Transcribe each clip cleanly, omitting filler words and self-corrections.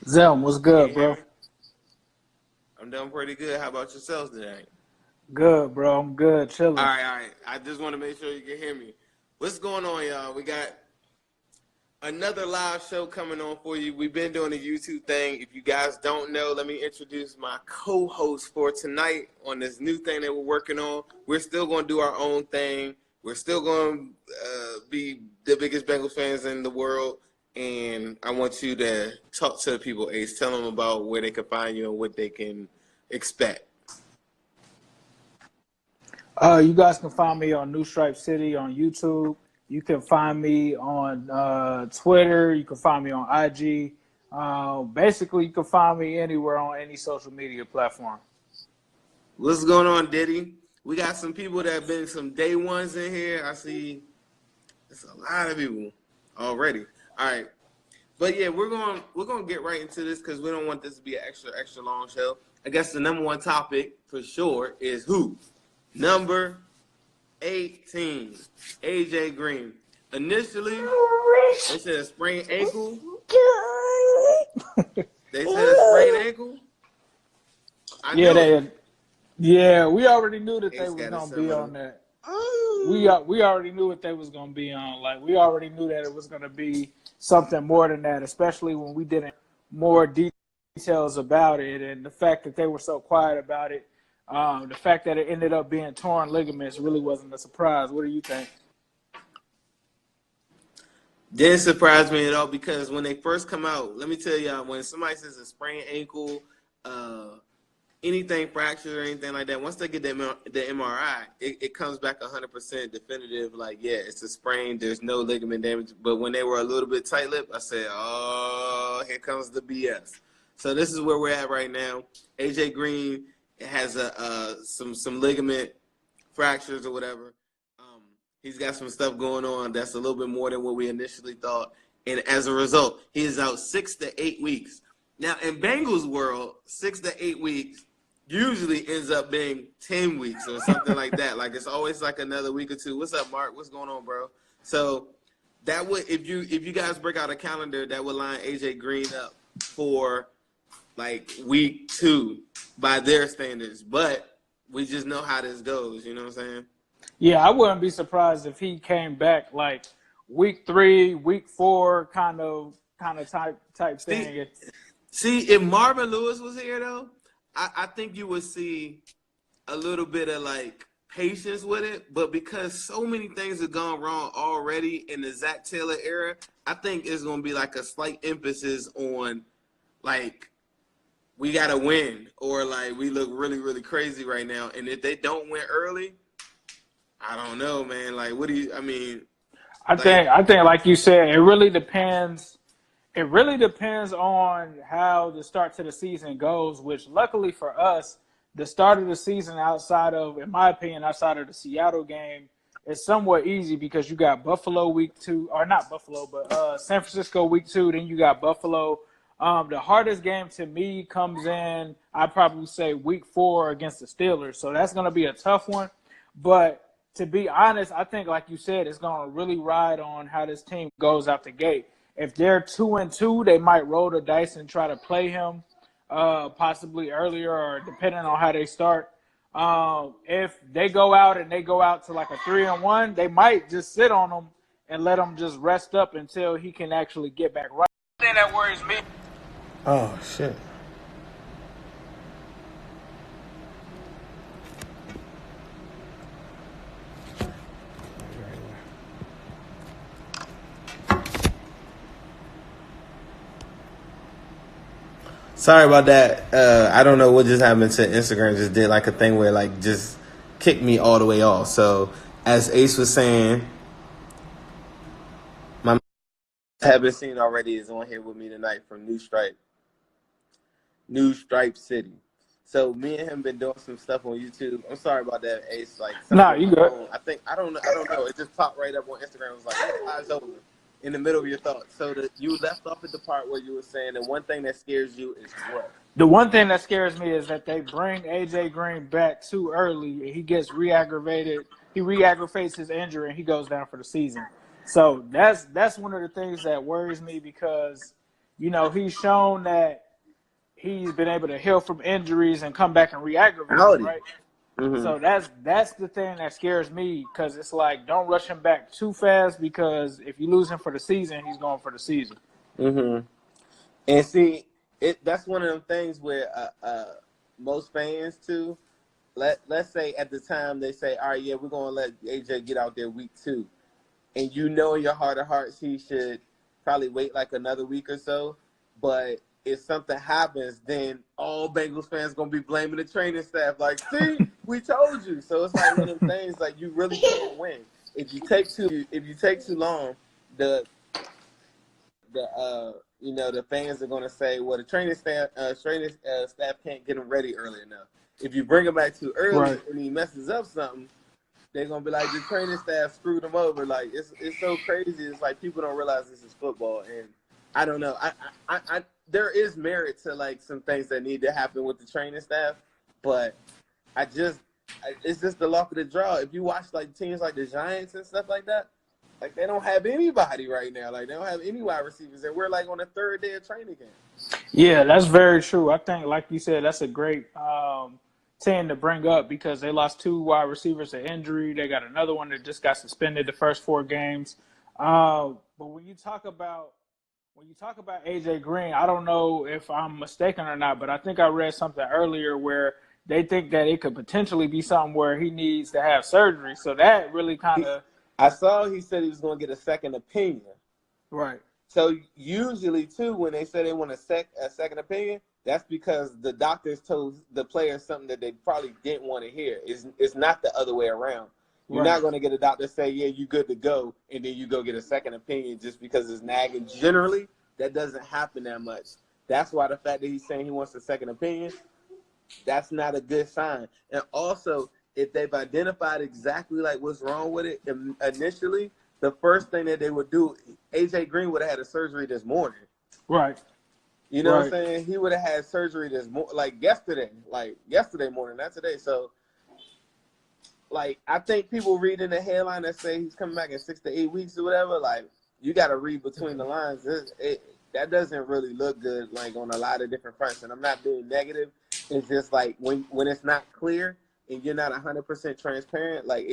Zim, what's Can you good, hear bro? me? I'm doing pretty good. How about yourselves today? Good, bro. I'm good, All chilling. right, all right. I just want to make sure you can hear me. What's going on, y'all? We got another live show coming on for you. We've been doing a YouTube thing. If you guys don't know, let me introduce my co-host for tonight on this new thing that we're working on. We're still going to do our own thing. We're still going to be the biggest Bengals fans in the world. And I want you to talk to the people, Ace. Tell them about where they can find you and what they can expect. You guys can find me on New Stripe City on YouTube. You can find me on Twitter. You can find me on IG. Basically, you can find me anywhere on any social media platform. What's going on, Diddy? We got some people that have been some day ones in here. I see it's a lot of people already. All right. But yeah, we're gonna get right into this because we don't want this to be an extra long show. I guess the number one topic for sure is who? Number 18, AJ Green. Initially, they said a sprained ankle. They said a sprained ankle. I Yeah, knew it. they. Yeah, we already knew that they Ace was got a gonna be similar. on that. We already knew what they was gonna be on. Like we already knew that it was gonna be something more than that, especially when we didn't more details about it, and the fact that they were so quiet about it. The fact that it ended up being torn ligaments really wasn't a surprise. What do you think? Didn't surprise me at all because when they first come out, let me tell y'all, when somebody says a sprained ankle, uh, anything fractured or anything like that, once they get the MRI, it comes back 100% definitive. Like, yeah, it's a sprain. There's no ligament damage. But when they were a little bit tight-lipped, I said, oh, here comes the BS. So this is where we're at right now. AJ Green has some ligament fractures or whatever. Um, he's got some stuff going on that's a little bit more than what we initially thought. And as a result, he is out 6 to 8 weeks. Now, in Bengals world, 6 to 8 weeks usually ends up being 10 weeks or something like that. Like it's always like another week or two. What's up, Mark? What's going on, bro? So that would if you guys break out a calendar, that would line AJ Green up for like week 2 by their standards. But we just know how this goes, you know what I'm saying? Yeah, I wouldn't be surprised if he came back like week 3, week 4, kind of type See, thing. if Marvin Lewis was here though, I think you would see a little bit of like patience with it, but because so many things have gone wrong already in the Zach Taylor era, I think it's gonna be like a slight emphasis on like we gotta win or like we look really, really crazy right now. And if they don't win early, I don't know, man. Like what do you I mean, like I think like you said, it really depends. It really depends on how the start to the season goes, which luckily for us, the start of the season outside of, in my opinion, outside of the Seattle game is somewhat easy because you got Buffalo week 2, or not Buffalo, but San Francisco week 2, then you got Buffalo. The hardest game to me comes in, I'd probably say week 4 against the Steelers. So that's going to be a tough one. But to be honest, I think, like you said, it's going to really ride on how this team goes out the gate. If they're 2-2, they might roll the dice and try to play him possibly earlier or depending on how they start. If they go out and they go out to like a 3-1, they might just sit on him and let him just rest up until he can actually get back right. The thing that worries me. Oh shit. sorry about that. I don't know what just happened to Instagram. Just did like a thing where like just kicked me all the way off. So as Ace was saying, my have been seen already is on here with me tonight from New Stripe City. So me and him been doing some stuff on YouTube. I'm sorry about that, Ace. Like something Nah, with you my good. phone. I don't know. It just popped right up on Instagram. It was like eyes over in the middle of your thoughts. So you left off at the part where you were saying the one thing that scares you is what? The one thing that scares me is that they bring AJ Green back too early. And he gets re-aggravated. He re-aggravates his injury and he goes down for the season. So that's one of the things that worries me because he's shown that he's been able to heal from injuries and come back and re-aggravate them, Howdy. right? Mm-hmm. So that's the thing that scares me, because it's like, don't rush him back too fast, because if you lose him for the season, he's going for the season. Mm-hmm. And see, that's one of them things where most fans too. Let's say at the time they say, all right, yeah, we're gonna let AJ get out there week 2, and in your heart of hearts he should probably wait like another week or so. But if something happens, then all Bengals fans gonna be blaming the training staff. Like, see, we told you. So it's like one of them things, like, you really can't win if you take too long. The the fans are gonna say, well, the training staff can't get him ready early enough. If you bring him back too early Right. and he messes up something, they're gonna be like, the training staff screwed him over. Like, it's so crazy. It's like, people don't realize this is football, and I don't know. I there is merit to like some things that need to happen with the training staff, but it's just the luck of the draw. If you watch like teams like the Giants and stuff like that, like, they don't have anybody right now. Like, they don't have any wide receivers, and we're like on the 3rd day of training camp. Yeah, that's very true. I think, like you said, that's a great team to bring up, because they lost 2 wide receivers to injury. They got another one that just got suspended the first 4 games. But when you talk about AJ Green, I don't know if I'm mistaken or not, but I think I read something earlier where they think that it could potentially be something where he needs to have surgery. So that really kind of I saw he said he was going to get a second opinion. right. So usually, too, when they say they want a second opinion, that's because the doctors told the players something that they probably didn't want to hear. It's not the other way around. You're not going to get a doctor say, yeah, you good to go, and then you go get a second opinion just because it's nagging. Generally, that doesn't happen that much. That's why the fact that he's saying he wants a second opinion, that's not a good sign. And also, if they've identified exactly like what's wrong with it initially, the first thing that they would do, AJ Green would have had a surgery this morning. Right. You know what I'm saying? He would have had surgery this yesterday morning, not today. So, like, I think people reading the headline that say he's coming back in 6 to 8 weeks or whatever, like, you got to read between the lines. That doesn't really look good, like, on a lot of different fronts. And I'm not being negative. It's just like when it's not clear and you're not 100% transparent, like,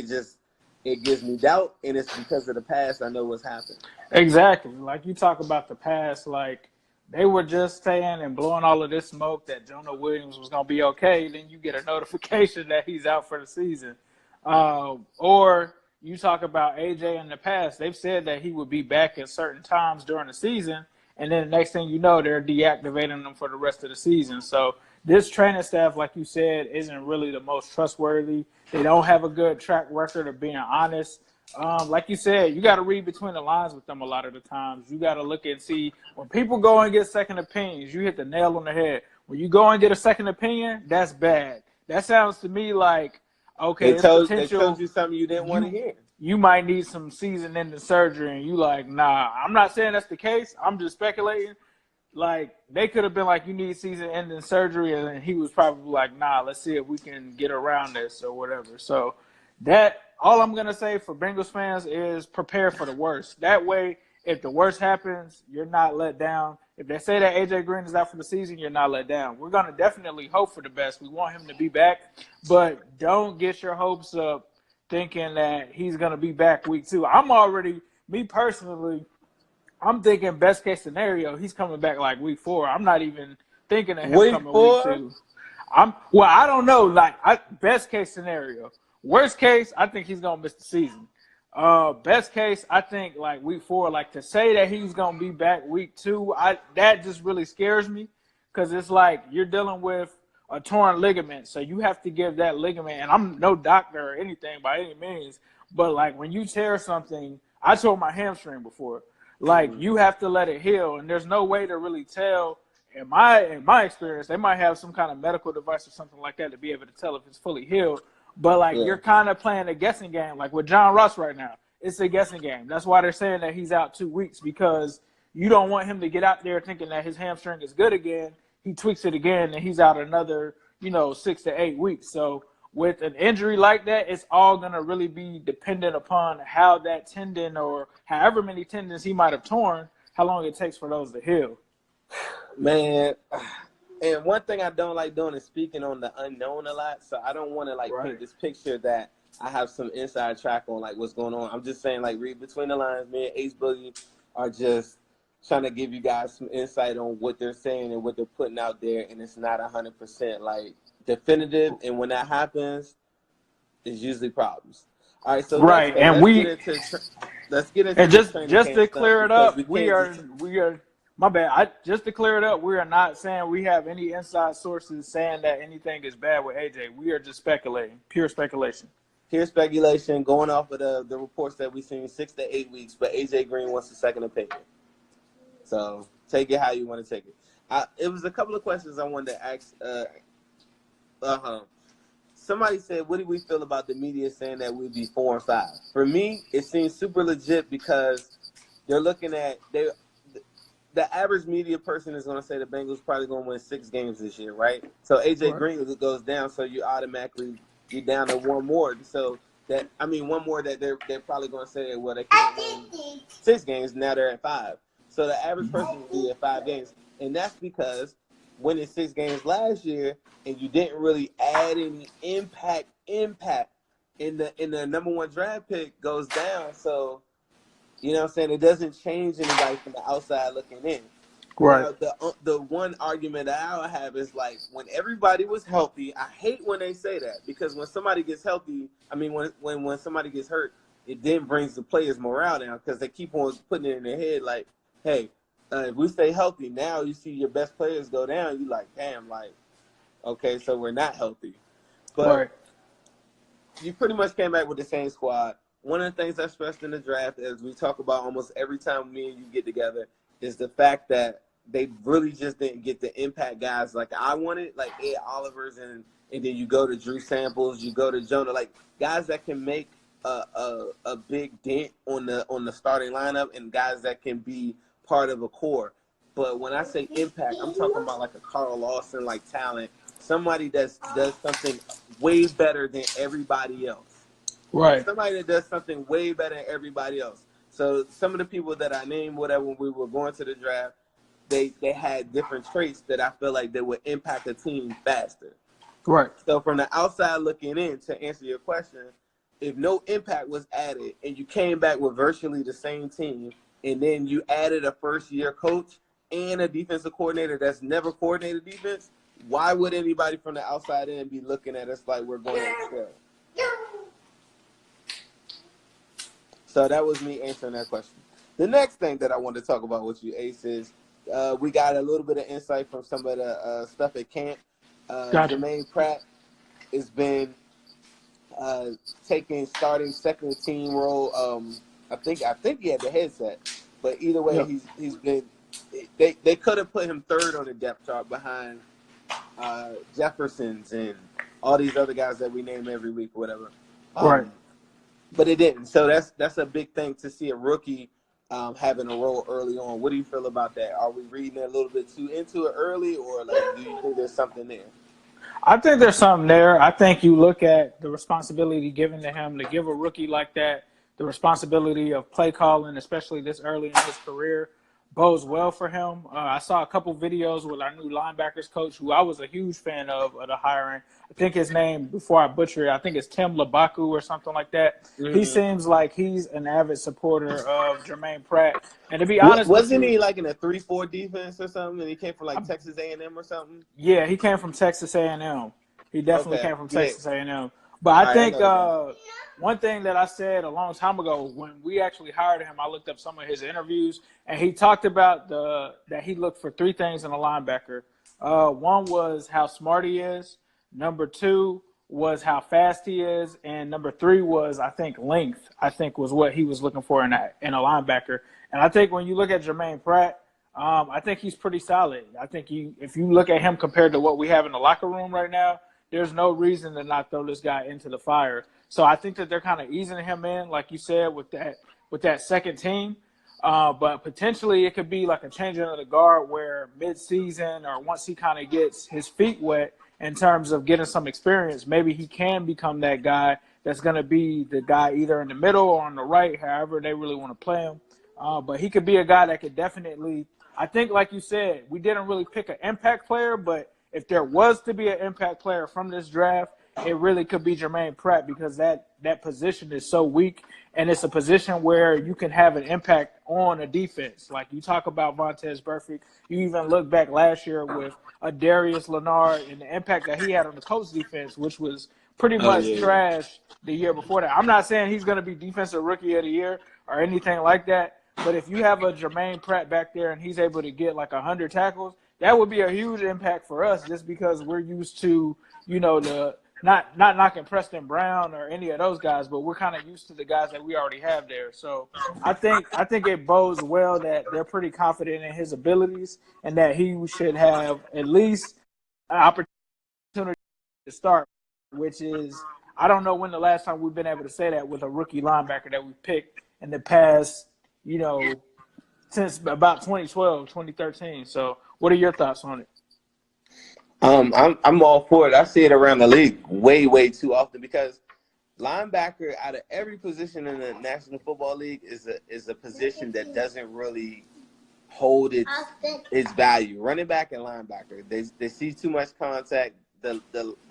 it gives me doubt, and it's because of the past. I know what's happened. Exactly. Like, you talk about the past, like, they were just saying and blowing all of this smoke that Jonah Williams was going to be okay. Then you get a notification that he's out for the season. Or you talk about AJ in the past. They've said that he would be back at certain times during the season, and then the next thing you know, they're deactivating him for the rest of the season. So this training staff, like you said, isn't really the most trustworthy. They don't have a good track record of being honest. Like you said, you got to read between the lines with them a lot of the times. You got to look and see when people go and get second opinions. You hit the nail on the head. When you go and get a second opinion, that's bad. That sounds to me like, okay, they told you something you didn't want to hear. You might need some season-ending surgery, and you like, nah. I'm not saying that's the case. I'm just speculating. Like, they could have been like, you need season-ending surgery, and he was probably like, nah, let's see if we can get around this or whatever. So that all I'm gonna say for Bengals fans is prepare for the worst. That way, if the worst happens, you're not let down. If they say that AJ Green is out for the season, you're not let down. We're gonna definitely hope for the best. We want him to be back, but don't get your hopes up thinking that he's gonna be back week 2. Me personally, I'm thinking best case scenario, he's coming back like week 4. I'm not even thinking of him coming week 2. I don't know. Like, best case scenario. Worst case, I think he's gonna miss the season. Best case, I think like week 4. Like, to say that he's gonna be back week 2, that just really scares me, because it's like you're dealing with a torn ligament, so you have to give that ligament. And I'm no doctor or anything by any means, but like when you tear something, I tore my hamstring before. Like, you have to let it heal, and there's no way to really tell. In my experience, they might have some kind of medical device or something like that to be able to tell if it's fully healed. But like, you're kind of playing a guessing game. Like with John Ross right now, it's a guessing game. That's why they're saying that he's out 2 weeks, because you don't want him to get out there thinking that his hamstring is good again. He tweaks it again, and he's out another 6 to 8 weeks. So with an injury like that, it's all going to really be dependent upon how that tendon, or however many tendons he might have torn, how long it takes for those to heal. Man, and one thing I don't like doing is speaking on the unknown a lot. So I don't want to like paint Right. this picture that I have some inside track on like what's going on. I'm just saying like read between the lines. Me and Ace Boogie are just trying to give you guys some insight on what they're saying and what they're putting out there, and it's not 100% like definitive. And when that happens, it's usually problems. All right, so next Right. thing, And let's get into and this training just camp to stuff clear it because up, we can't just we are my bad. Just to clear it up, we are not saying we have any inside sources saying that anything is bad with AJ. We are just speculating, pure speculation. hear speculation going off of the reports that we've seen 6 to 8 weeks, but AJ Green wants a second opinion. So take it how you want to take it. It was a couple of questions I wanted to ask. Somebody said, what do we feel about the media saying that we'd be 4-5? For me, it seems super legit because they're looking at the average media person is going to say the Bengals probably going to win 6 games this year, right? So AJ Right. Green goes down, so you're down to one more. So one more that they're probably going to say, well, they can't win 6 games. Now they're at 5. So the average person would be at 5 games, and that's because winning 6 games last year and you didn't really add any impact in the number 1 draft pick goes down. So you know what I'm saying? It doesn't change anybody from the outside looking in. Right. Now, the one argument that I'll have is like when everybody was healthy. I hate when they say that because when somebody gets healthy, when somebody gets hurt, it then brings the players' morale down because they keep on putting it in their head like, hey, if we stay healthy, now you see your best players go down. You like, damn, like, okay, so we're not healthy. But Right. you pretty much came back with the same squad. One of the things I stressed in the draft, as we talk about almost every time me and you get together, is the fact that they really just didn't get the impact guys like I wanted, like Ed Oliver's, and then you go to Drew Samples, you go to Jonah, like guys that can make a big dent on the starting lineup and guys that can be part of a core. But when I say impact, I'm talking about like a Carl Lawson like talent, somebody that does something way better than everybody else. Right. Somebody that does something way better than everybody else. So some of the people that I named, whatever, when we were going to the draft, they had different traits that I feel like they would impact a team faster. Right. So from the outside looking in, to answer your question, if no impact was added and you came back with virtually the same team, and then you added a first-year coach and a defensive coordinator that's never coordinated defense, why would anybody from the outside in be looking at us like we're going to excel? So that was me answering that question. The next thing that I wanted to talk about with you, Ace, is we got a little bit of insight from some of the stuff at camp. Gotcha. Jermaine Pratt has been starting second team role. I think he had the headset, but either way, Yep. he's been. They could have put him third on the depth chart behind Jefferson's and all these other guys that we name every week or whatever. Right. But it didn't. So that's a big thing to see a rookie having a role early on. What do you feel about that? Are we reading a little bit too into it early, or like do you think there's something there? I think there's something there. I think you look at the responsibility given to him to give a rookie like that the responsibility of play calling, especially this early in his career, bodes well for him. I saw a couple videos with our new linebackers coach, who I was a huge fan of the hiring. I think his name, before I butcher it, I think it's Tim Labaku or something like that. Mm-hmm. He seems like he's an avid supporter of Jermaine Pratt. And to be honest with wasn't you, he like in a 3-4 defense or something, and he came from like Texas A&M or something? yeah, he came from Texas A&M. He definitely came from Yeah. Texas A&M. But I think I one thing that I said a long time ago when we actually hired him, I looked up some of his interviews, and he talked about that he looked for 3 things in a linebacker. One was how smart he is. Number 2 was how fast he is, and number 3 was, I think, length. I think was what he was looking for in a linebacker. And I think when you look at Jermaine Pratt, I think he's pretty solid. I think if you look at him compared to what we have in the locker room right now, there's no reason to not throw this guy into the fire. So I think that they're kind of easing him in, like you said, with that second team. But potentially it could be like a changing of the guard where mid-season or once he kind of gets his feet wet in terms of getting some experience, maybe he can become that guy that's going to be the guy either in the middle or on the right, however they really want to play him. But he could be a guy that could definitely I think, like you said, we didn't really pick an impact player, but if there was to be an impact player from this draft, it really could be Jermaine Pratt because that position is so weak, and it's a position where you can have an impact on a defense. Like you talk about Vontaze Burfict, you even look back last year with a Darius Leonard and the impact that he had on the Colts defense, which was pretty Oh much yeah. trash the year before that. I'm not saying he's going to be defensive rookie of the year or anything like that, but if you have a Jermaine Pratt back there and he's able to get like 100 tackles, that would be a huge impact for us just because we're used to, the not knocking Preston Brown or any of those guys, but we're kind of used to the guys that we already have there. So I think it bodes well that they're pretty confident in his abilities and that he should have at least an opportunity to start, which is I don't know when the last time we've been able to say that with a rookie linebacker that we picked in the past, since about 2012, 2013. So what are your thoughts on it? I'm all for it. I see it around the league way too often because linebacker out of every position in the National Football League is a position that doesn't really hold its value. Running back and linebacker, they see too much contact. The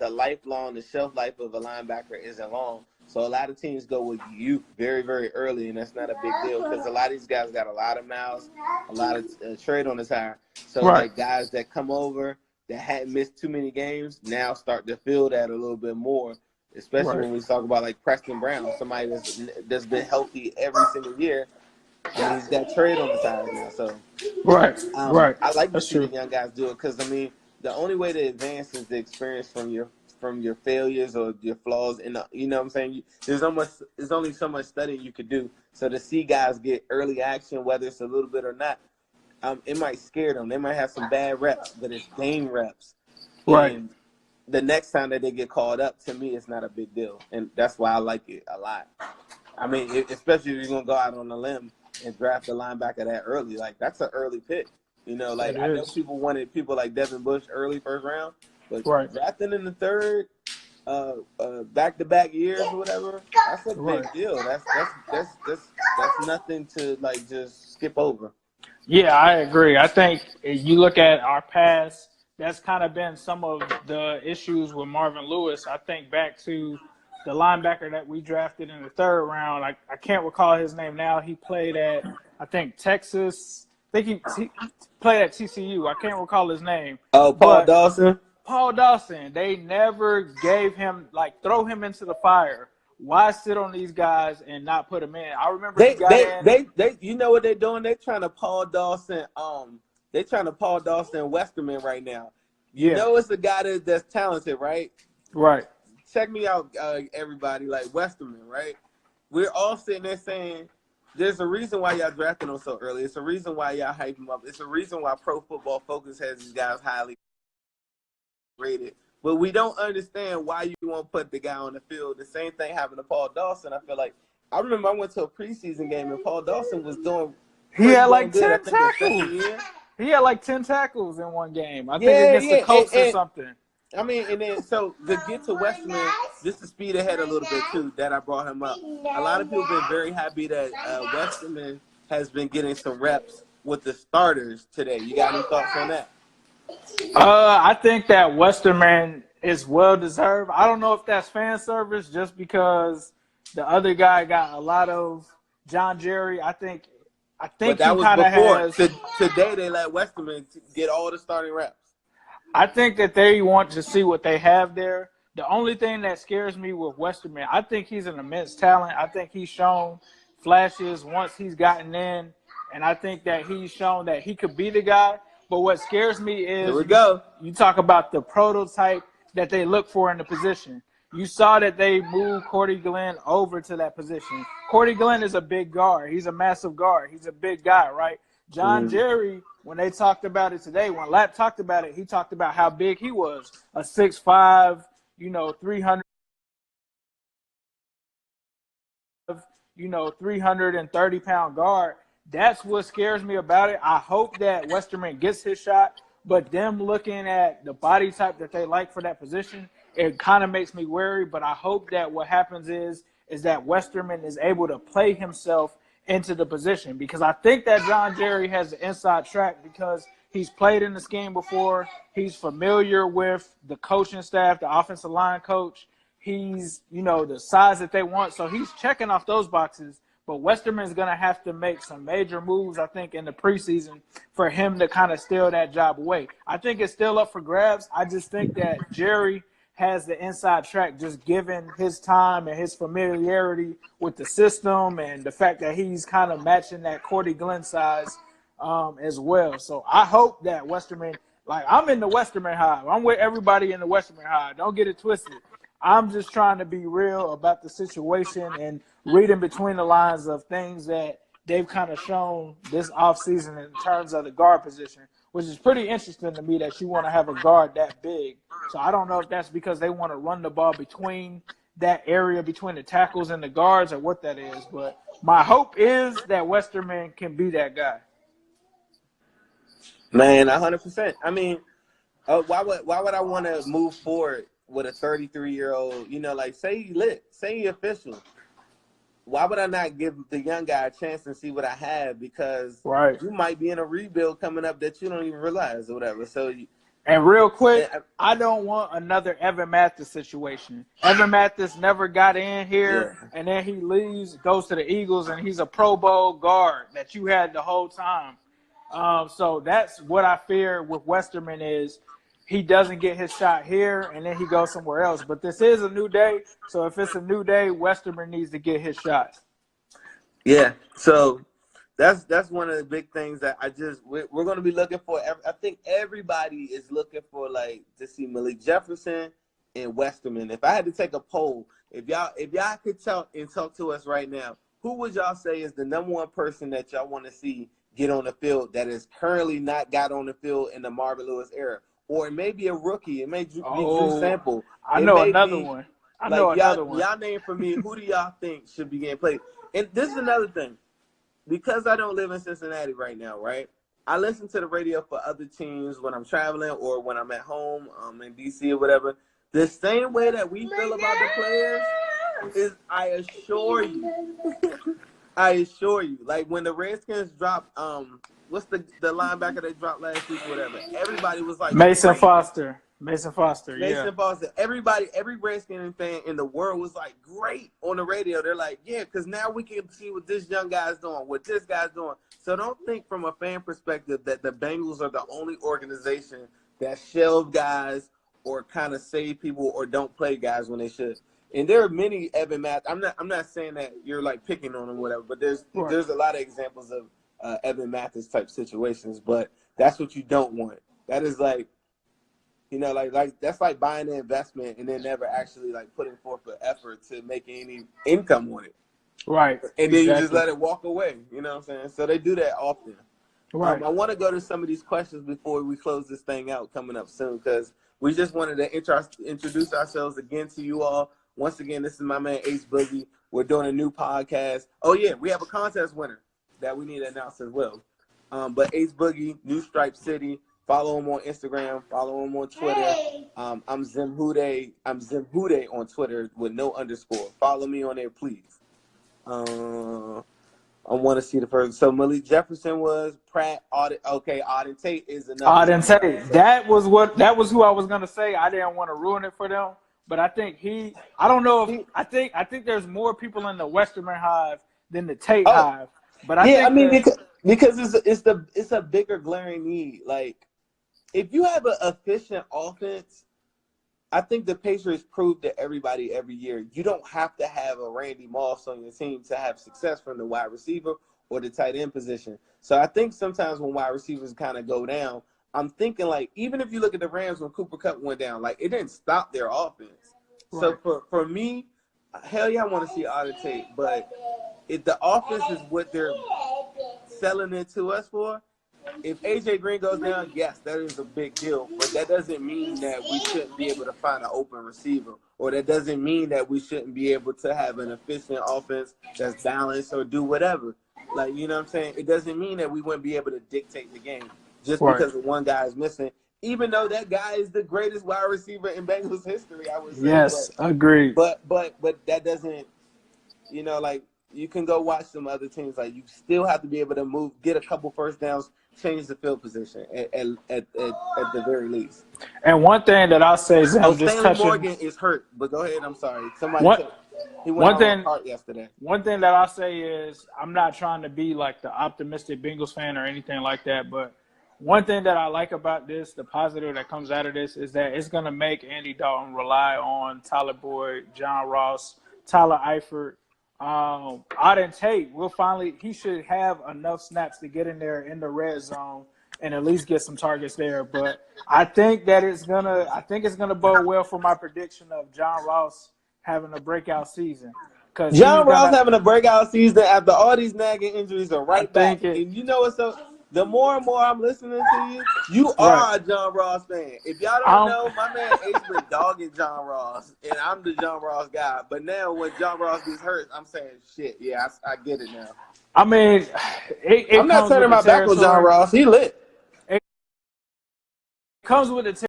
lifelong, the shelf life of a linebacker isn't long. So a lot of teams go with youth very, very early, and that's not a big deal because a lot of these guys got a lot of miles, a lot of tread on the tire. So Right. like guys that come over that hadn't missed too many games now start to feel that a little bit more, especially Right. when we talk about like Preston Brown, somebody that's been healthy every single year. I mean, he's got tread on the tires now. So Right. Right. I like to That's see the true. young guys do it because, I mean, the only way to advance is the experience from your failures or your flaws. And you know what I'm saying? There's only so much studying you could do. So to see guys get early action, whether it's a little bit or not, it might scare them. They might have some bad reps, but it's game reps. Right. And the next time that they get called up, to me, it's not a big deal. And that's why I like it a lot. I mean, especially if you're going to go out on a limb and draft a linebacker that early. Like, that's an early pick. Like, It I know is. people wanted people like Devin Bush early first round, but Right. drafting in the third, back-to-back years or whatever, that's a big Right. deal. That's nothing to, like, just skip over. Yeah, I agree. I think if you look at our past, that's kind of been some of the issues with Marvin Lewis. I think back to the linebacker that we drafted in the third round. I can't recall his name now. He played at, I think, Texas. I think he played at TCU. I can't recall his name. Oh, Paul But Dawson? Paul Dawson, they never gave him, throw him into the fire. Why sit on these guys and not put him in? I remember he got in. They you know what they're doing? They're trying to Paul Dawson Westerman right now. You know it's a guy that's talented, right? Right. Check me out, everybody, like Westerman, right? We're all sitting there saying there's a reason why y'all drafted him so early. It's a reason why y'all hype him up. It's a reason why Pro Football Focus has these guys highly rated. But we don't understand why you won't put the guy on the field. The same thing happened to Paul Dawson. I feel like I remember I went to a preseason game and Paul Dawson was doing He had pretty like good. I 10 think his second tackles. year. He had like 10 tackles in one game. I think Yeah, against the yeah, Colts or something. I mean, and then so to get to Westerman, just to speed ahead a little bit too, that I brought him up. A lot of people have been very happy that Westerman has been getting some reps with the starters today. You got any thoughts on that? I think that Westerman is well deserved. I don't know if that's fan service just because the other guy got a lot of John Jerry. I think But that he was kind of before. has. Today they let Westerman get all the starting reps. I think that they want to see what they have there. The only thing that scares me with Westerman, I think he's an immense talent. I think he's shown flashes once he's gotten in, and I think that he's shown that he could be the guy. But what scares me is Here we go. you talk about the prototype that they look for in the position. You saw that they moved Cordy Glenn over to that position. Cordy Glenn is a big guard. He's a massive guard. He's a big guy, right? John Jerry, when they talked about it today, when Lap talked about it, he talked about how big he was, a 6'5", 300, 330-pound guard. That's what scares me about it. I hope that Westerman gets his shot, but them looking at the body type that they like for that position, it kind of makes me wary. But I hope that what happens is that Westerman is able to play himself into the position, because I think that John Jerry has the inside track because he's played in the scheme before. He's familiar with the coaching staff, the offensive line coach. He's, the size that they want. So he's checking off those boxes. But Westerman's going to have to make some major moves, I think, in the preseason for him to kind of steal that job away. I think it's still up for grabs. I just think that Jerry has the inside track, just given his time and his familiarity with the system and the fact that he's kind of matching that Cordy Glenn size as well. So I hope that Westerman, I'm in the Westerman hive. I'm with everybody in the Westerman hive. Don't get it twisted. I'm just trying to be real about the situation and reading between the lines of things that they've kind of shown this offseason in terms of the guard position, which is pretty interesting to me that you want to have a guard that big. So I don't know if that's because they want to run the ball between that area, between the tackles and the guards, or what that is. But my hope is that Westerman can be that guy. Man, 100%. I mean, why would I want to move forward with a 33-year-old, say he lit, say he official? Why would I not give the young guy a chance and see what I have? Because you might be in a rebuild coming up that you don't even realize or whatever. So, and real quick, I don't want another Evan Mathis situation. Evan Mathis never got in here, and then he leaves, goes to the Eagles, and he's a Pro Bowl guard that you had the whole time. So that's what I fear with Westerman is he doesn't get his shot here, and then he goes somewhere else. But this is a new day, so if it's a new day, Westerman needs to get his shots. Yeah, so that's one of the big things that we're going to be looking for. I think everybody is looking for, to see Malik Jefferson and Westerman. If I had to take a poll, if y'all could talk to us right now, who would y'all say is the number one person that y'all want to see get on the field that is currently not got on the field in the Marvin Lewis era? Or it may be a rookie. It may be Drew Sample. I know another one. Y'all name for me, who do y'all think should be getting played? And this is another thing. Because I don't live in Cincinnati right now, right? I listen to the radio for other teams when I'm traveling or when I'm at home in D.C. or whatever. The same way that we feel about the players is, I assure you, like when the Redskins dropped, what's the linebacker they dropped last week or whatever, everybody was like, Mason Foster. Mason Foster. Every Redskin fan in the world was like, great on the radio. They're like, yeah, because now we can see what this young guy's doing, what this guy's doing. So don't think from a fan perspective that the Bengals are the only organization that shelve guys or kind of save people or don't play guys when they should. And there are many Evan Mathis. I'm not saying that you're like picking on him or whatever, but there's a lot of examples of Evan Mathis type situations. But that's what you don't want. That is like, that's like buying an investment and then never actually putting forth an effort to make any income on it. Right. And then you just let it walk away. You know what I'm saying? So they do that often. Right. I want to go to some of these questions before we close this thing out coming up soon, because we just wanted to introduce ourselves again to you all. Once again, this is my man Ace Boogie. We're doing a new podcast. Oh, yeah, we have a contest winner that we need to announce as well. But Ace Boogie, New Stripe City. Follow him on Instagram. Follow him on Twitter. I'm Zim Hude. I'm Zim Hude on Twitter with no underscore. Follow me on there, please. I want to see the person. So Malik Jefferson was Pratt. Auden Tate is another. Auden Tate. That was who I was gonna say. I didn't want to ruin it for them, but I think I don't know if I think there's more people in the Westerman hive than the Tate hive. But because it's a bigger glaring need. Like, if you have an efficient offense, I think the Patriots prove to everybody every year, you don't have to have a Randy Moss on your team to have success from the wide receiver or the tight end position. So I think sometimes when wide receivers kind of go down, I'm thinking, like, even if you look at the Rams when Cooper Kupp went down, like, it didn't stop their offense. Right. So for me, hell yeah, I want to see Auden Tate, but if the offense is what they're selling it to us for, if AJ Green goes down, yes, that is a big deal. But that doesn't mean that we shouldn't be able to find an open receiver, or that doesn't mean that we shouldn't be able to have an efficient offense that's balanced or do whatever. Like, you know what I'm saying? It doesn't mean that we wouldn't be able to dictate the game just because one guy is missing, even though that guy is the greatest wide receiver in Bengals history, I would say. Yes, agreed. But that doesn't, like, you can go watch some other teams. Like you still have to be able to move, get a couple first downs, change the field position at the very least. And one thing that I'll say, Oh, Zim, just Stanley touching Morgan is hurt, but go ahead. I'm sorry. Somebody one took. He went one out on a thing. cart yesterday. One thing that I'll say is I'm not trying to be like the optimistic Bengals fan or anything like that, but one thing that I like about this, the positive that comes out of this, is that it's going to make Andy Dalton rely on Tyler Boyd, John Ross, Tyler Eifert, Auden Tate. He should have enough snaps to get in there in the red zone and at least get some targets there. But I think it's gonna bode well for my prediction of John Ross having a breakout season. Because John Ross having a breakout season after all these nagging injuries are right back. And you know what's so? The more and more I'm listening to you, you are a John Ross fan. If y'all don't know, my man Ace been dogging John Ross, and I'm the John Ross guy. But now when John Ross gets hurt, I'm saying, shit, yeah, I get it now. I mean, I'm not turning my back on John Ross. He lit. It comes with the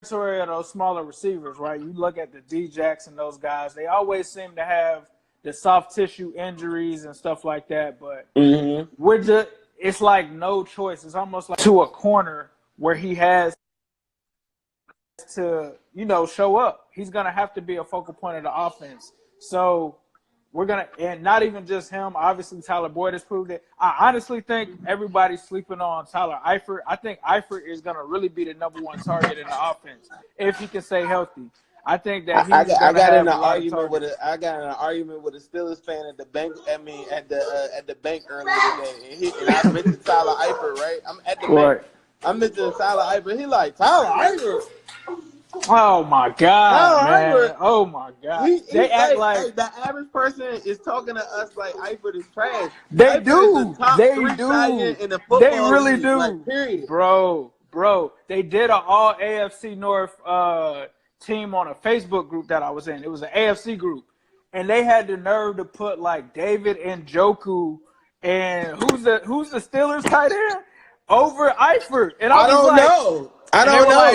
territory of those smaller receivers, right? You look at the D-Jacks and those guys, they always seem to have the soft tissue injuries and stuff like that, but it's like no choice. It's almost like to a corner where he has to, show up. He's going to have to be a focal point of the offense. So and not even just him, obviously Tyler Boyd has proved it. I honestly think everybody's sleeping on Tyler Eifert. I think Eifert is going to really be the number one target in the offense if he can stay healthy. I think that I got in an argument with a Steelers fan at the bank. At the bank earlier today, and I mentioned Tyler Eifert. Right, I'm at the bank. I'm mentioning Tyler Eifert. He like Tyler Eifert. Oh my God, man! Oh my God! They act like the average person is talking to us like Eifert is trash. They Eifert do. Is the top they three do. in the football They really league, do, like, period. Bro. They did an all AFC North team on a Facebook group that I was in. It was an AFC group, and they had the nerve to put like David Njoku and who's the Steelers tight end over Eifert. And I don't know.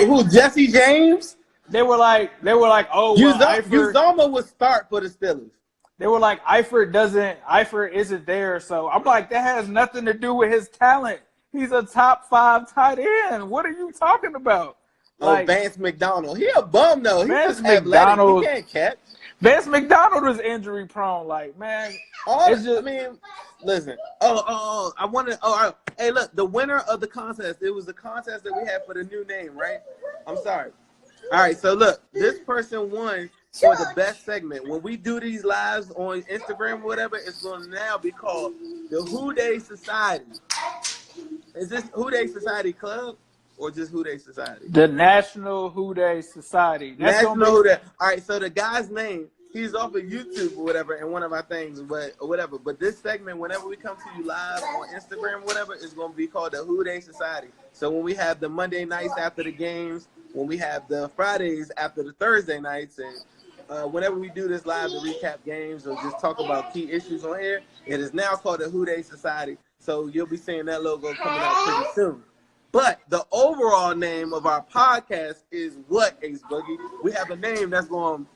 Who, Jesse James? They were like, oh, well, Uzoma would start for the Steelers. They were like, Eifert isn't there. So I'm like, that has nothing to do with his talent. He's a top 5 tight end. What are you talking about? Like, Vance McDonald. He a bum though. Vance He's just athletic. He can't catch. Vance McDonald is injury prone. Like, man, listen. I want to. Hey, look, the winner of the contest. It was the contest that we had for the new name, right? I'm sorry. All right, so look, this person won for the best segment. When we do these lives on Instagram or whatever, it's going to now be called the Who Dey Society. Is this Who Dey Society Club or just Who Dey Society? The National Who Dey Society. All right, so the guy's name, he's off of YouTube or whatever in one of our things, but this segment, whenever we come to you live on Instagram or whatever, is going to be called the Who Dey Society. So when we have the Monday nights after the games, when we have the Fridays after the Thursday nights, and whenever we do this live to recap games or just talk about key issues on here, it is now called the Who Dey Society. So you'll be seeing that logo coming out pretty soon. But the overall name of our podcast is what, Ace Boogie? We have a name that's going.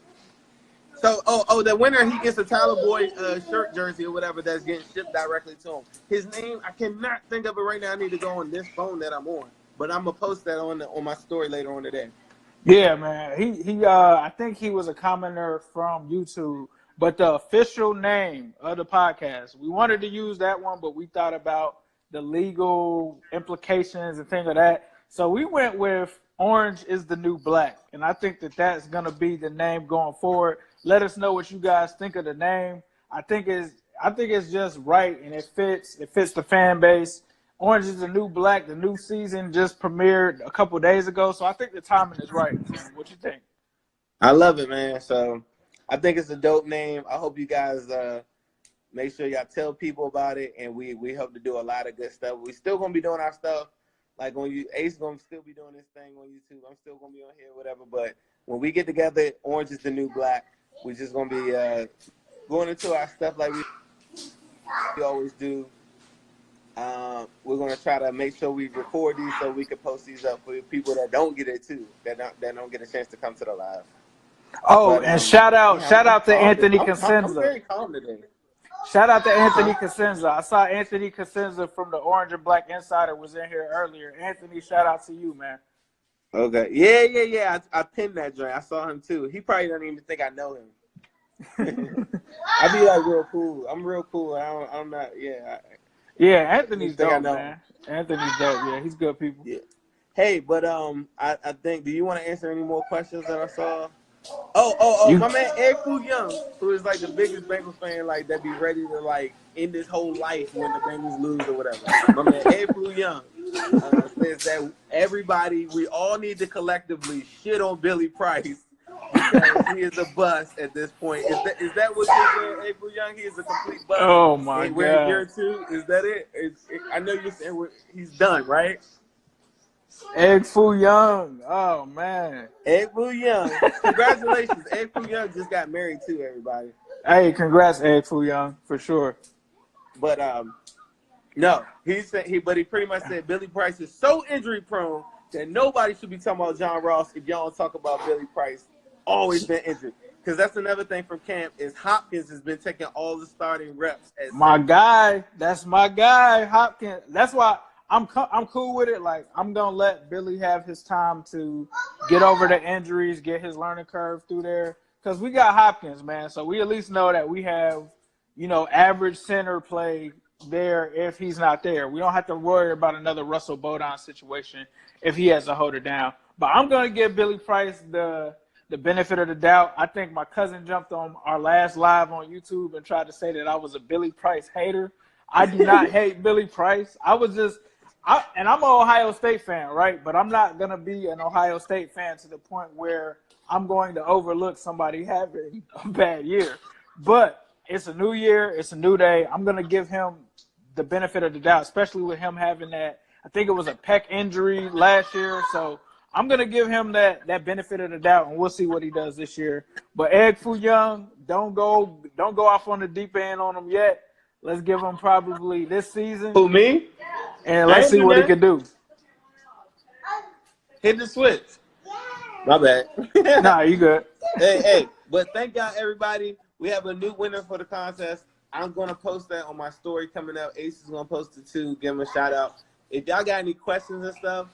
So, the winner, he gets a Tyler Boyd shirt jersey or whatever that's getting shipped directly to him. His name, I cannot think of it right now. I need to go on this phone that I'm on. But I'm gonna post that on my story later on today. Yeah, man. He I think he was a commenter from YouTube, but the official name of the podcast, we wanted to use that one, but we thought about the legal implications and things like that. So we went with Orange is the New Black, and I think that's gonna be the name going forward. Let us know what you guys think of the name. I think it's just right, and it fits the fan base. Orange is the New Black. The new season just premiered a couple days ago, so I think the timing is right. What you think? I love it, man. So I think it's a dope name. I hope you guys make sure y'all tell people about it, and we hope to do a lot of good stuff. We still gonna be doing our stuff. Like on you, Ace gonna still be doing this thing on YouTube. I'm still gonna be on here, whatever. But when we get together, Orange is the New Black. We're just gonna be going into our stuff like we always do. We're gonna try to make sure we record these so we can post these up for people that don't get it too, that don't get a chance to come to the live. Oh, But and shout out, yeah, I'm to calm. Anthony I'm Cosenza. very calm today. Shout out to Anthony Cosenza. I saw Anthony Cosenza from the Orange and Black Insider was in here earlier. Anthony, shout out to you, man. Okay. Yeah. I pinned that joint. I saw him too. He probably doesn't even think I know him. I be like real cool. I'm real cool. I'm not. Yeah. Yeah, I Anthony's think I dope, know him. man. Anthony's dope. Yeah, he's good people. Yeah. Hey, but I think. Do you want to answer any more questions that I saw? Oh, You, my man Ed Fu Young, who is like the biggest Bengals fan, like that be ready to like end his whole life when the Bengals lose or whatever. My man Ed Fu Young says that we all need to collectively shit on Billy Price because he is a bust at this point. Is that what you're saying, Ed Fu Young? He is a complete bust. oh my And we're in year God. 2. Is that it? I know you're saying he's done, right? Egg Foo Young. Oh man. Ed Fu Young. Congratulations. Ed Fu Young just got married too, everybody. Hey, congrats, Egg Foo Young, for sure. But no, he pretty much said Billy Price is so injury prone that nobody should be talking about John Ross if y'all don't talk about Billy Price. Always been injured. Because that's another thing from camp is Hopkins has been taking all the starting reps. My guy, that's my guy, Hopkins. That's why I'm cool with it. Like, I'm gonna let Billy have his time to get over the injuries, get his learning curve through there. Because we got Hopkins, man. So we at least know that we have, average center play there if he's not there. We don't have to worry about another Russell Bodine situation if he has to hold it down. But I'm gonna give Billy Price the benefit of the doubt. I think my cousin jumped on our last live on YouTube and tried to say that I was a Billy Price hater. I do not hate Billy Price. I'm an Ohio State fan, right? But I'm not going to be an Ohio State fan to the point where I'm going to overlook somebody having a bad year. But it's a new year. It's a new day. I'm going to give him the benefit of the doubt, especially with him having that. I think it was a pec injury last year. So I'm going to give him that benefit of the doubt, and we'll see what he does this year. But Egg Foo Young, don't go off on the deep end on him yet. Let's give him probably this season. Who, me? And let's see what he can do. Hit the switch. My bad. Nah, you good. Hey. But thank y'all, everybody. We have a new winner for the contest. I'm going to post that on my story coming up. Ace is going to post it too. Give him a shout out. If y'all got any questions and stuff,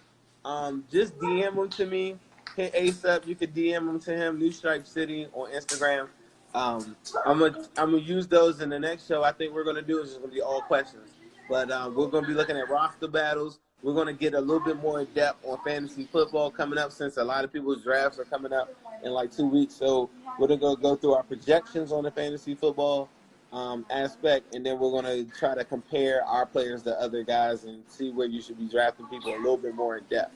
just DM them to me. Hit Ace up. You could DM them to him, New Stripe City on Instagram. I'm gonna use those in the next show. I think we're gonna do is just gonna be all questions. But we're gonna be looking at roster battles. We're gonna get a little bit more in depth on fantasy football coming up since a lot of people's drafts are coming up in like 2 weeks. So we're gonna go through our projections on the fantasy football aspect, and then we're gonna try to compare our players to other guys and see where you should be drafting people a little bit more in depth.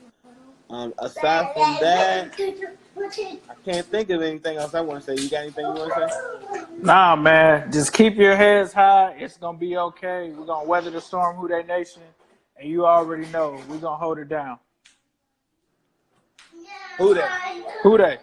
Aside from that, I can't think of anything else I want to say. You got anything you want to say? Nah, man. Just keep your heads high. It's going to be okay. We're going to weather the storm, Who They Nation. And you already know we're going to hold it down. Who They? Who They?